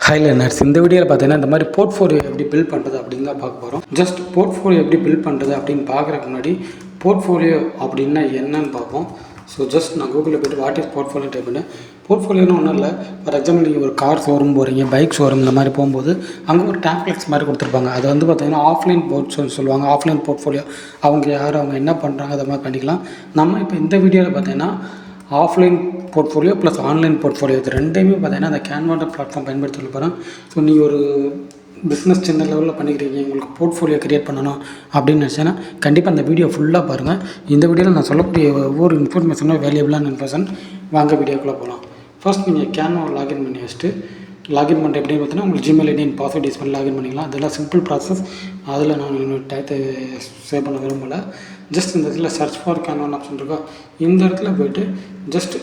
Hi learners, இந்த வீடியோவில் பார்த்தீங்கன்னா இந்த மாதிரி போர்ட்ஃபோலியோ எப்படி பில்ட் பண்ணுறது அப்படின்னு தான் பார்க்க போகிறோம். ஜஸ்ட் போர்ட்ஃபோலியோ எப்படி பில்ட் பண்ணுறது அப்படின்னு பார்க்குறதுக்கு முன்னாடி போர்ட்ஃபோலியோ அப்படின்னா என்னன்னு பார்ப்போம். ஸோ ஜஸ்ட் நான் கூகுளில் போய்ட்டு வாட் இஸ் போர்ட்ஃபோலியோ டைப் பண்ணேன். போர்ட்ஃபோலியோன்னு ஒன்றும் இல்லை. ஃபார் எக்ஸாம்பிள் நீங்கள் ஒரு கார் ஷோரூம் போகிறீங்க, பைக் ஷோரூம் இந்த மாதிரி போகும்போது அங்கே ஒரு டேம்ப்ளெட்ஸ் மாதிரி கொடுத்துருப்பாங்க. அது வந்து பார்த்தீங்கன்னா ஆஃப்லைன் போர்ட்ஸ் சொல்லுவாங்க. ஆஃப்லைன் போர்ட்ஃபோலியோ அவங்க என்ன பண்ணுறாங்க அதை மாதிரி பண்ணிக்கலாம். நம்ம இப்போ இந்த வீடியோவில் பார்த்தீங்கன்னா offline portfolio plus online portfolio இது ரெண்டையுமே பார்த்தீங்கன்னா அந்த கேன்வான்ற பிளாட்ஃபார்ம் பயன்படுத்தி போகிறேன். ஸோ நீங்கள் ஒரு பிஸ்னஸ் சின்ன லெவலில் பண்ணிக்கிறீங்க, உங்களுக்கு போர்ட்ஃபோலியோ க்ரியேட் பண்ணணும் அப்படின்னு நினச்சேன்னா கண்டிப்பாக அந்த வீடியோ ஃபுல்லாக பாருங்கள். இந்த வீடியோவில் நான் சொல்லக்கூடிய ஒவ்வொரு இன்ஃபர்மேஷனும் வேல்யூபிளான இன்ஃபர்மேஷன். வாங்க வீடியோக்குள்ளே போகலாம். ஃபர்ஸ்ட் நீங்கள் கேன்வாவை லாகின் பண்ணி வச்சுட்டு லாகின் பண்ணுற எப்படின்னு பார்த்தீங்கன்னா உங்களுக்கு Gmail ID and password use பண்ணி லாகின் பண்ணிக்கலாம். அதெல்லாம் சிம்பிள் ப்ராசஸ். அதில் நான் இன்னொரு டயத்தை சேவ் பண்ண விரும்பலை. ஜஸ்ட் இந்த இடத்துல சர்ச் ஃபார் கேன்வான் ஆப்ஷன் இருக்கா, இந்த இடத்துல போய்ட்டு ஜஸ்ட்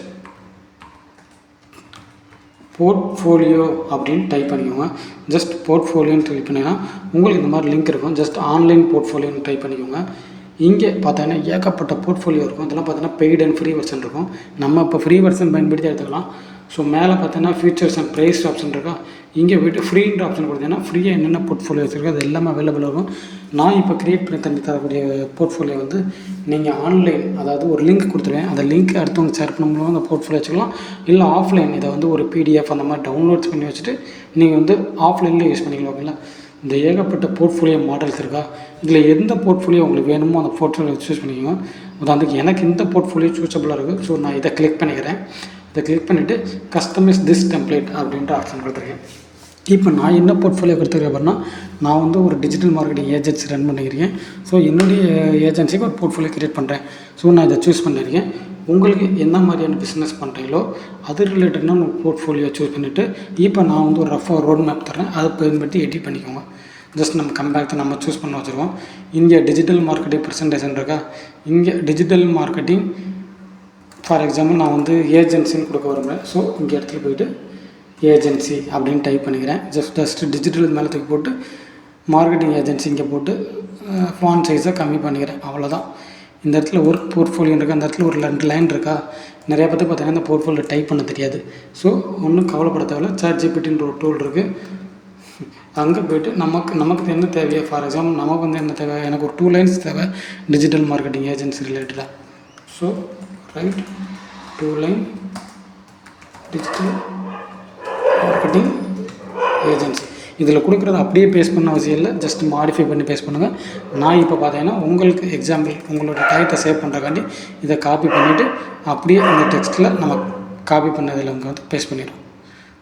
போர்ட்ஃபோலியோ அப்படின்னு டைப் பண்ணிக்கோங்க. ஜஸ்ட் போர்ட்ஃபோலியோன்னு டைப் பண்ணிங்கன்னா உங்களுக்கு இந்த மாதிரி லிங்க் இருக்கும். ஜஸ்ட் ஆன்லைன் போர்ட்ஃபோலியோன்னு டைப் பண்ணிக்கோங்க. இங்கே பார்த்தீங்கன்னா ஏகப்பட்ட போர்ட்ஃபோலியோ இருக்கும். இதெல்லாம் பார்த்தீங்கன்னா பெய்ட் அண்ட் ஃப்ரீ வெர்ஷன் இருக்கும். நம்ம இப்போ ஃப்ரீ வெர்ஷன் பயன்படுத்தி எடுத்துக்கலாம். ஸோ மேலே பார்த்தீங்கன்னா ஃபீச்சர்ஸ் அண்ட் ப்ரைஸ் ஆப்ஷன் இருக்கா, இங்கே போய்ட்டு ஃப்ரீன்ற ஆப்ஷன் கொடுத்தீங்கன்னா ஃப்ரீயாக என்னென்ன போர்ட்ஃபோலியோஸ் இருக்கோ அது எல்லாமே அவைலபிள் இருக்கும். நான் இப்போ க்ரியேட் பண்ணி தரக்கூடிய போர்ட்ஃபோலியோ வந்து நீங்கள் ஆன்லைன், அதாவது ஒரு லிங்க் கொடுத்துருவேன். அந்த லிங்க் அடுத்தவங்க ஷேர் பண்ண மூலமாக அந்த போர்ட்ஃபோலியோ வச்சுக்கலாம். இல்லை ஆஃப்லைன் இதை வந்து ஒரு பிடிஎஃப் அந்த மாதிரி டவுன்லோட்ஸ் பண்ணி வச்சுட்டு நீங்கள் வந்து ஆஃப்லைனில் யூஸ் பண்ணிக்கலாம். ஓகேங்களா, இந்த ஏகப்பட்ட போர்ட்ஃபோலியோ மாடல்ஸ் இருக்கா, இதில் எந்த போர்ட்ஃபோலியோ உங்களுக்கு வேணுமோ அந்த போர்ட்ஃபோலியோ சூஸ் பண்ணிக்கோங்க. உதாரணத்துக்கு எனக்கு இந்த போர்ட்ஃபோலியோ சூஸபிளாக இருக்குது. ஸோ நான் இதை கிளிக் பண்ணிக்கிறேன். இதை கிளிக் பண்ணிவிட்டு கஸ்டமைஸ் திஸ் டெம்ப்ளேட் அப்படின்ற ஆப்ஷன் கொடுத்துருக்கேன். இப்போ நான் என்ன போர்ட்ஃபோலியோ கொடுத்துருக்கேன் அப்படின்னா, நான் வந்து ஒரு டிஜிட்டல் மார்க்கெட்டிங் ஏஜென்சி ரன் பண்ணிக்கிறேன். ஸோ என்னுடைய ஏஜென்சிக்கு ஒரு போர்ட்ஃபோலியோ க்ரியேட் பண்ணுறேன். ஸோ நான் இதை சூஸ் பண்ணியிருக்கேன். உங்களுக்கு என்ன மாதிரியான பிஸ்னஸ் பண்ணுறீங்களோ அது ரிலேட்டடான ஒரு போர்ட்ஃபோலியோ சூஸ் பண்ணிவிட்டு இப்போ நான் வந்து ஒரு ரஃபாக ரோட் மேப் தரேன். அதை பயன்படுத்தி எடிட் பண்ணிக்கோங்க. ஜஸ்ட் நம்ம கம்பேக்ட் நம்ம சூஸ் பண்ண வச்சுருவோம். இங்கே டிஜிட்டல் மார்க்கெட்டிங் ப்ரெசன்டேஷன் இருக்கா, இங்கே டிஜிட்டல் மார்க்கெட்டிங் ஃபார் எக்ஸாம்பிள் நான் வந்து ஏஜென்சின்னு கொடுக்க விரும்புகிறேன். ஸோ இங்கே இடத்துல போய்ட்டு ஏஜென்சி அப்படின்னு டைப் பண்ணிக்கிறேன். ஜஸ்ட் டிஜிட்டல் மேலே தூக்கி போட்டு மார்க்கெட்டிங் ஏஜென்சி இங்கே போட்டு ஃபாண்ட் சைஸை கம்மி பண்ணிக்கிறேன். அவ்வளோதான். இந்த இடத்துல ஒரு போர்ட்ஃபோலியோ இருக்குது. அந்த இடத்துல ஒரு 2 லைன் இருக்கா. நிறையா பேருக்கு பார்த்தீங்கன்னா இந்த போர்ட்ஃபோலியோ டைப் பண்ண தெரியாது. ஸோ ஒன்றும் கவலைப்பட தேவையில்ல. ChatGPTன்ற ஒரு டூல் இருக்குது. அங்கே போய்ட்டு நமக்கு என்ன தேவையோ, ஃபார் எக்ஸாம்பிள் நமக்கு வந்து என்ன தேவை, எனக்கு ஒரு 2 லைன்ஸ் தேவை டிஜிட்டல் மார்க்கெட்டிங் ஏஜென்சி ரிலேட்டடாக. So right 2 line digital marketing agency. இதில் கொடுக்குறது அப்படியே பேஸ்ட் பண்ண அவசியம் இல்லை. ஜஸ்ட் மாடிஃபை பண்ணி பேஸ்ட் பண்ணுங்கள். நான் இப்போ பார்த்தீங்கன்னா உங்களுக்கு எக்ஸாம்பிள் உங்களோட டயத்தை சேவ் பண்ணுறக்காண்டி இதை காப்பி பண்ணிவிட்டு அப்படியே இந்த டெக்ஸ்ட்டில் நம்ம காப்பி பண்ணதில் அவங்க வந்து பேஸ்ட் பண்ணிடுவோம்.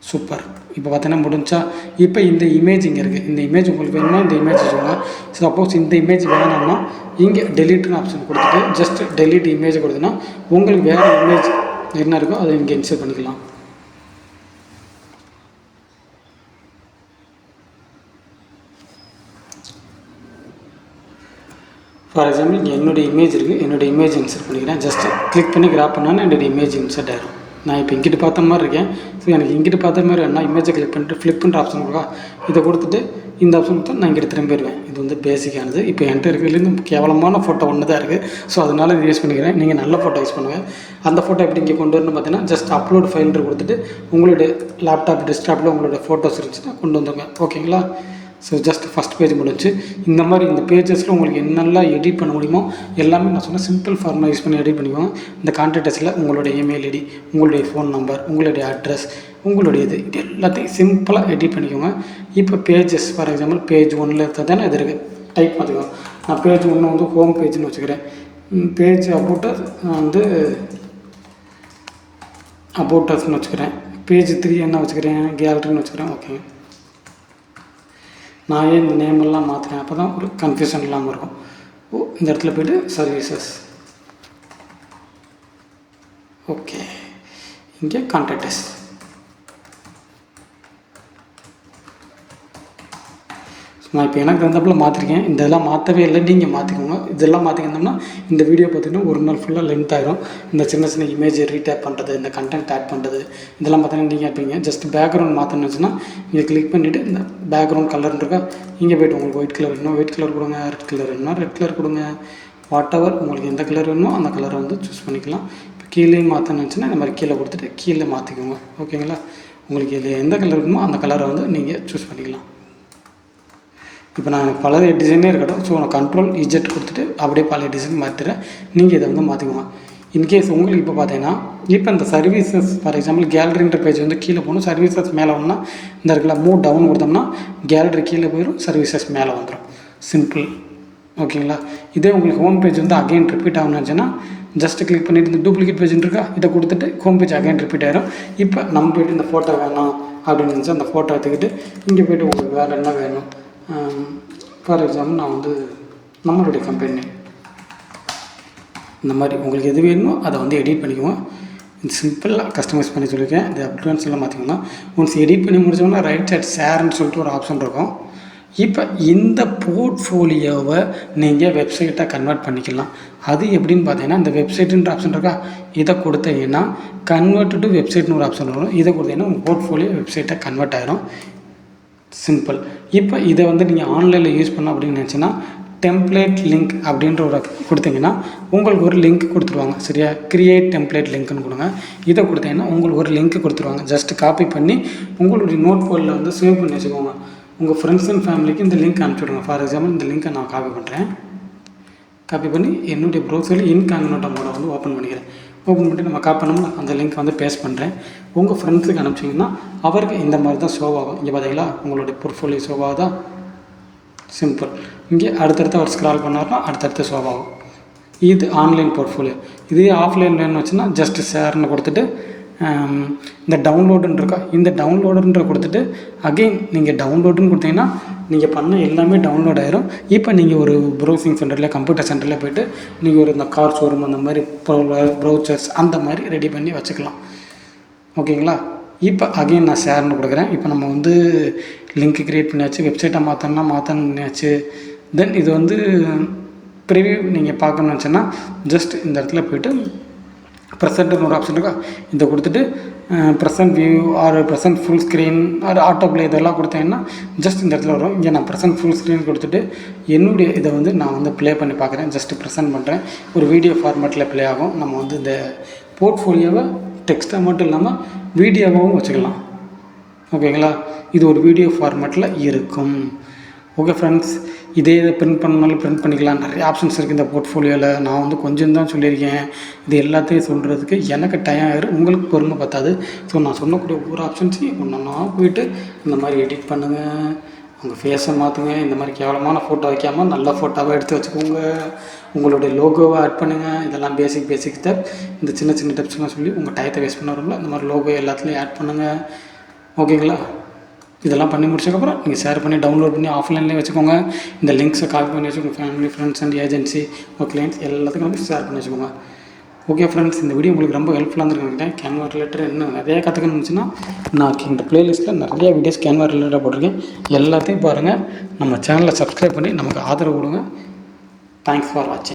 சூப்பர். இப்போ பார்த்தீங்கன்னா முடிஞ்சா. இப்போ இந்த இமேஜ் இங்கே இருக்குது. இந்த இமேஜ் உங்களுக்கு வேணும்னா இந்த இமேஜ் சொல்லுங்கள். சப்போஸ் இந்த இமேஜ் வேணாம்னா இங்கே டெலீட்னு ஆப்ஷன் கொடுத்துட்டு ஜஸ்ட் டெலீட் இமேஜ் கொடுத்தீங்கன்னா உங்களுக்கு வேறு இமேஜ் என்ன இருக்கோ அதை இங்கே இன்சர்ட் பண்ணிக்கலாம். ஃபார் எக்ஸாம்பிள் இங்கே என்னுடைய இமேஜ் இருக்குது. என்னுடைய இமேஜ் இன்சர்ட் பண்ணிக்கிறேன். ஜஸ்ட் கிளிக் பண்ணி கிராப் பண்ணால் என்னுடைய இமேஜ் இன்சர்ட் ஆகிடும். நான் இப்போ இங்கிட்டு பார்த்த மாதிரி இருக்கேன். ஸோ எனக்கு இங்கிட்டு பார்த்த மாதிரி வேணா இமேஜை கிளிக் பண்ணிட்டு ஃப்ளிப்புன்ற ஆப்ஷன் இருக்கா, இதை கொடுத்துட்டு இந்த ஆப்ஷன் கொடுத்தா நான் இங்கிட்டு திரும்பிடுவேன். இது வந்து பேசிக்கானது. இப்போ என்கிட்ட இருக்கிறதுலேருந்து கேவலமான ஃபோட்டோ ஒன்று தான் இருக்குது. ஸோ அதனால் இது யூஸ் பண்ணிக்கிறேன். நீங்கள் நல்ல ஃபோட்டோ யூஸ் பண்ணுங்கள். அந்த ஃபோட்டோ எப்படி இங்கே கொண்டு வரணும்னு பார்த்தீங்கன்னா ஜஸ்ட் அப்லோட் ஃபைல்ன்ற கொடுத்துட்டு உங்களுடைய லேப்டாப் டெஸ்க்டாப்பில் உங்களுடைய ஃபோட்டோஸ் இருந்துச்சுன்னா கொண்டு வந்துங்க. ஓகேங்களா. ஸோ ஜஸ்ட் ஃபஸ்ட் பேஜ் முடிஞ்சு. இந்த மாதிரி இந்த பேஜஸில் உங்களுக்கு என்னெல்லாம் எடிட் பண்ண முடியுமோ எல்லாமே நான் சொன்ன சிம்பிள் ஃபார்முலா யூஸ் பண்ணி எடிட் பண்ணிக்கோங்க. இந்த கான்டாக்ட்ஸில் உங்களுடைய இமெயில் ஐடி, உங்களுடைய ஃபோன் நம்பர், உங்களுடைய அட்ரஸ், உங்களுடைய இது எல்லாத்தையும் சிம்பிளாக எடிட் பண்ணிக்கோங்க. இப்போ பேஜஸ் ஃபார் எக்ஸாம்பிள் பேஜ் 1ல் எடுத்தால் தானே இது இருக்குது. டைப் பார்த்துக்கோங்க. நான் பேஜ் 1 வந்து ஹோம் பேஜ்னு வச்சுக்கிறேன். பேஜ் அபவுட்டஸ் நான் வந்து அபவுட்டஸ்ன்னு வச்சுக்கிறேன். பேஜ் 3 என்ன வச்சுக்கிறேன், கேலரின்னு வச்சுக்கிறேன். ஓகே. நான் ஏன் இந்த நேமெல்லாம் மாற்றுறேன், அப்போ தான் ஒரு கன்ஃபியூஷன் இல்லாமல் இருக்கும். இந்த இடத்துல போய்ட்டு சர்வீசஸ். ஓகே. இங்கே கான்டாக்டஸ். நான் இப்போ எனக்கு தகுந்தாப்பில் மாற்றிருக்கேன். இதெல்லாம் மாற்றவே இல்லை, நீங்கள் மாற்றிக்கோங்க. இதெல்லாம் மாற்றிக்கிட்டோம்னா இந்த வீடியோ பார்த்திங்கன்னா ஒரு நாள் ஃபுல்லாக லென்த் ஆகிடும். இந்த சின்ன இமேஜ் ரீடேப் பண்ணுறது, இந்த கண்டென்ட் ஆட் பண்ணுறது இதெல்லாம் பார்த்தீங்கன்னா நீங்கள் இருப்பீங்க. ஜஸ்ட் பேக்ரவுண்ட் மாற்றணுச்சுன்னா இங்கே கிளிக் பண்ணிவிட்டு இந்த பேக்ரவுண்ட் கலர்னு இருக்கா, இங்கே போய்ட்டு உங்களுக்கு ஒயிட் கலர் வேணுமா ஒயிட் கலர் கொடுங்க, ரெட் கலர் வேணுமா ரெட் கலர் கொடுங்க. வாட் எவர் உங்களுக்கு எந்த கலர் வேணுமோ அந்த கலரை வந்து சூஸ் பண்ணிக்கலாம். இப்போ கீழே மாற்றணுச்சுன்னா இந்த மாதிரி கீழே கொடுத்துட்டு கீழே மாற்றிக்கோங்க. ஓகேங்களா. உங்களுக்கு இதில் எந்த கலர் இருக்குமோ அந்த கலரை வந்து நீங்கள் சூஸ் பண்ணிக்கலாம். இப்போ நான் பல டிசைனே இருக்கட்டும். ஸோ நான் கண்ட்ரோல் இஜெட் கொடுத்துட்டு அப்படியே பழைய டிசைன் மாற்றிடுறேன். நீங்கள் இதை வந்து மாற்றிக்குவோம். இன்கேஸ் உங்களுக்கு இப்போ பார்த்தீங்கன்னா இப்போ இந்த சர்வீசஸ் ஃபார் எக்ஸாம்பிள் கேலரின்ற பேஜ் வந்து கீழே போகணும். சர்வீசஸ் மேலே வரணும்னா இந்த இடத்துல மூவ் டவுன் கொடுத்தோம்னா கேலரி கீழே போயிடும், சர்வீசஸ் மேலே வந்துடும். சிம்பிள். ஓகேங்களா? இதே உங்களுக்கு ஹோம் பேஜ் வந்து அகைன் ரிப்பீட் ஆகணுச்சுன்னா ஜஸ்ட் கிளிக் பண்ணிவிட்டு இந்த டூப்ளிகேட் பேஜ்னு இருக்கா, இதை கொடுத்துட்டு ஹோம் பேஜ் அகைன் ரிப்பீட் ஆகிடும். இப்போ நம்ம போய்ட்டு இந்த ஃபோட்டோ வேணும் அப்படின்னு நினச்சா அந்த ஃபோட்டோ எடுத்துக்கிட்டு இங்கே போய்ட்டு உங்களுக்கு வேறு என்ன வேணும், ஃபார் எக்ஸாம்பிள் நான் வந்து நம்மளுடைய கம்பெனி இந்த மாதிரி உங்களுக்கு எது வேணுமோ அதை வந்து எடிட் பண்ணிக்குவோம். சிம்பிளாக கஸ்டமைஸ் பண்ணி சொல்லியிருக்கேன். இந்த அட்வான்ஸ்லாம் பார்த்திங்கன்னா ஒன்ஸ் எடிட் பண்ணி முடிச்சோம்னா ரைட் சைட் ஷேர்னு சொல்லிட்டு ஒரு ஆப்ஷன் இருக்கும். இப்போ இந்த போர்ட்ஃபோலியோவை நீங்கள் வெப்சைட்டாக கன்வெர்ட் பண்ணிக்கலாம். அது எப்படின்னு பார்த்தீங்கன்னா இந்த வெப்சைட்டுன்ற ஆப்ஷன் இருக்கா, இதை கொடுத்தீங்கன்னா கன்வெர்ட் டு வெப்சைட்னு ஒரு ஆப்ஷன் வரும். இதை கொடுத்தீங்கன்னா உங்கள் போர்ட்ஃபோலியோ வெப்சைட்டாக கன்வெர்ட் ஆகிடும். சிம்பிள். இப்போ இதை வந்து நீங்கள் ஆன்லைனில் யூஸ் பண்ண அப்படின்னு நினச்சின்னா டெம்ப்ளேட் லிங்க் அப்படின்ற ஒரு கொடுத்தீங்கன்னா உங்களுக்கு ஒரு லிங்க் கொடுத்துருவாங்க. சரியா? கிரியேட் டெம்ப்ளேட் லிங்க்னு கொடுங்க. இதை கொடுத்தீங்கன்னா உங்களுக்கு ஒரு லிங்க் கொடுத்துருவாங்க. ஜஸ்ட் காப்பி பண்ணி உங்களுடைய நோட் போர்டில் வந்து சேவ் பண்ணி வச்சுக்கோங்க. உங்கள் ஃப்ரெண்ட்ஸ் அண்ட் ஃபேமிலிக்கு இந்த லிங்க் அனுப்பிச்சுடுங்க. ஃபார் எக்ஸாம்பிள் இந்த லிங்க்கை நான் காப்பி பண்ணுறேன். காப்பி பண்ணி என்னுடைய ப்ரௌசரில் இன்காக்னிட்டோ மோட வந்து ஓப்பன் பண்ணிக்கிறேன். ஓப்பன் பண்ணி நம்ம காப்பி பண்ணோம்னா அந்த லிங்க் வந்து பேஸ்ட் பண்ணுறேன். உங்கள் ஃப்ரெண்ட்ஸுக்கு அனுப்பிச்சிங்கன்னா அவருக்கு இந்த மாதிரி தான் ஷோ ஆகும். இங்கே பார்த்தீங்களா உங்களுடைய போர்ட்ஃபோலியோ ஷோ ஆகுதா? சிம்பிள். இங்கே அடுத்தடுத்து அவர் ஸ்க்ரால் பண்ணார்னா அடுத்தடுத்து ஷோ ஆகும். இது ஆன்லைன் போர்ட்ஃபோலியோ. இதே ஆஃப்லைன் வேணும்னு வச்சுன்னா ஜஸ்ட் ஷேர்னு கொடுத்துட்டு இந்த டவுன்லோடுன்னு இருக்கா, இந்த டவுன்லோடுன்ற கொடுத்துட்டு அகெயின் நீங்கள் டவுன்லோடுன்னு கொடுத்தீங்கன்னா நீங்கள் பண்ண எல்லாமே டவுன்லோட் ஆயிரும். இப்போ நீங்கள் ஒரு ப்ரௌசிங் சென்டரில் கம்ப்யூட்டர் சென்டரில் போய்ட்டு நீங்கள் ஒரு இந்த கார் ஷோரூம் அந்த மாதிரி ப்ரௌச்சர்ஸ் அந்த மாதிரி ரெடி பண்ணி வச்சுக்கலாம். ஓகேங்களா? இப்போ அகெயின் நான் ஷேர்னு கொடுக்குறேன். இப்போ நம்ம வந்து லிங்க் க்ரியேட் பண்ணியாச்சு, வெப்சைட்டை மாற்றணும்னாச்சு. தென் இது வந்து ப்ரிவியூ நீங்கள் பார்க்கணுன்னு வச்சுன்னா ஜஸ்ட் இந்த இடத்துல போய்ட்டு ப்ரெசென்ட்னு ஒரு ஆப்ஷன் இருக்கா, இதை கொடுத்துட்டு present view or present full screen or autoplay இதெல்லாம் கொடுத்தீங்கன்னா ஜஸ்ட் இந்த இடத்துல வரும். இங்கே நான் ப்ரெசென்ட் ஃபுல் ஸ்க்ரீன் கொடுத்துட்டு என்னுடைய இதை வந்து நான் வந்து ப்ளே பண்ணி பார்க்குறேன். ஜஸ்ட்டு ப்ரெசென்ட் பண்ணுறேன். ஒரு வீடியோ ஃபார்மேட்டில் ப்ளே ஆகும். நம்ம வந்து இந்த போர்ட்ஃபோலியோவை டெக்ஸ்ட்டாக மட்டும் இல்லாமல் வீடியோவாகவும் வச்சுக்கலாம். ஓகேங்களா? இது ஒரு வீடியோ ஃபார்மேட்டில் இருக்கும். ஓகே ஃப்ரெண்ட்ஸ், இதை பிரிண்ட் பண்ணாலும் பிரிண்ட் பண்ணிக்கலாம். நிறைய ஆப்ஷன்ஸ் இருக்குது இந்த போர்ட்ஃபோலியோவில். நான் வந்து கொஞ்சம் தான் சொல்லியிருக்கேன். இது எல்லாத்தையும் சொல்கிறதுக்கு எனக்கு டைம் ஆகிடும், உங்களுக்கு பொறுமை பத்தாது. ஸோ நான் சொன்னக்கூடிய ஒவ்வொரு ஆப்ஷன்ஸையும் ஒன்றா போயிட்டு இந்த மாதிரி எடிட் பண்ணுங்கள், உங்கள் ஃபேஸை மாற்றுங்க. இந்த மாதிரி கேவலமான ஃபோட்டோ வைக்காமல் நல்ல ஃபோட்டோவாக எடுத்து வச்சுக்கோங்க. உங்களுடைய லோகோவை ஆட் பண்ணுங்கள். இதெல்லாம் பேசிக் ஸ்டெப். இந்த சின்ன சின்ன டிப்ஸ்லாம் சொல்லி உங்கள் டயத்தை வேஸ்ட் பண்ண வரும்ல, இந்த மாதிரி லோகோ எல்லாத்துலேயும் ஆட் பண்ணுங்கள். ஓகேங்களா? இதெல்லாம் பண்ணி முடிச்சதுக்கப்புறம் நீங்கள் ஷேர் பண்ணி டவுன்லோட் பண்ணி ஆஃப்லைன்லேயே வச்சுக்கோங்க. இந்த லிங்க்ஸை காப்பி பண்ணி வச்சுக்கோங்க. ஃபேமிலி, ஃப்ரெண்ட்ஸ் அண்ட் ஏஜென்சி, உங்கள் கிளைண்ட்ஸ் எல்லாத்துக்கும் வந்து ஷேர் பண்ணி வச்சுக்கோங்க. ஓகே ஃப்ரெண்ட்ஸ், இந்த வீடியோ உங்களுக்கு ரொம்ப ஹெல்ப்ஃபுல்லாக இருந்துருக்கேன். கேன்வா ரிலேட்டட் இன்னும் நிறையா கற்றுக்கணும்னு இருந்துச்சுன்னா நான் இந்த ப்ளேலிஸ்ட்டில் நிறைய வீடியோஸ் கேன்வா ரிலேட்டடாக போட்டிருக்கேன். எல்லாத்தையும் பாருங்கள். நம்ம சேனலை சப்ஸ்கிரைப் பண்ணி நமக்கு ஆதரவு கொடுங்க. தேங்க்ஸ் ஃபார் வாட்சிங்.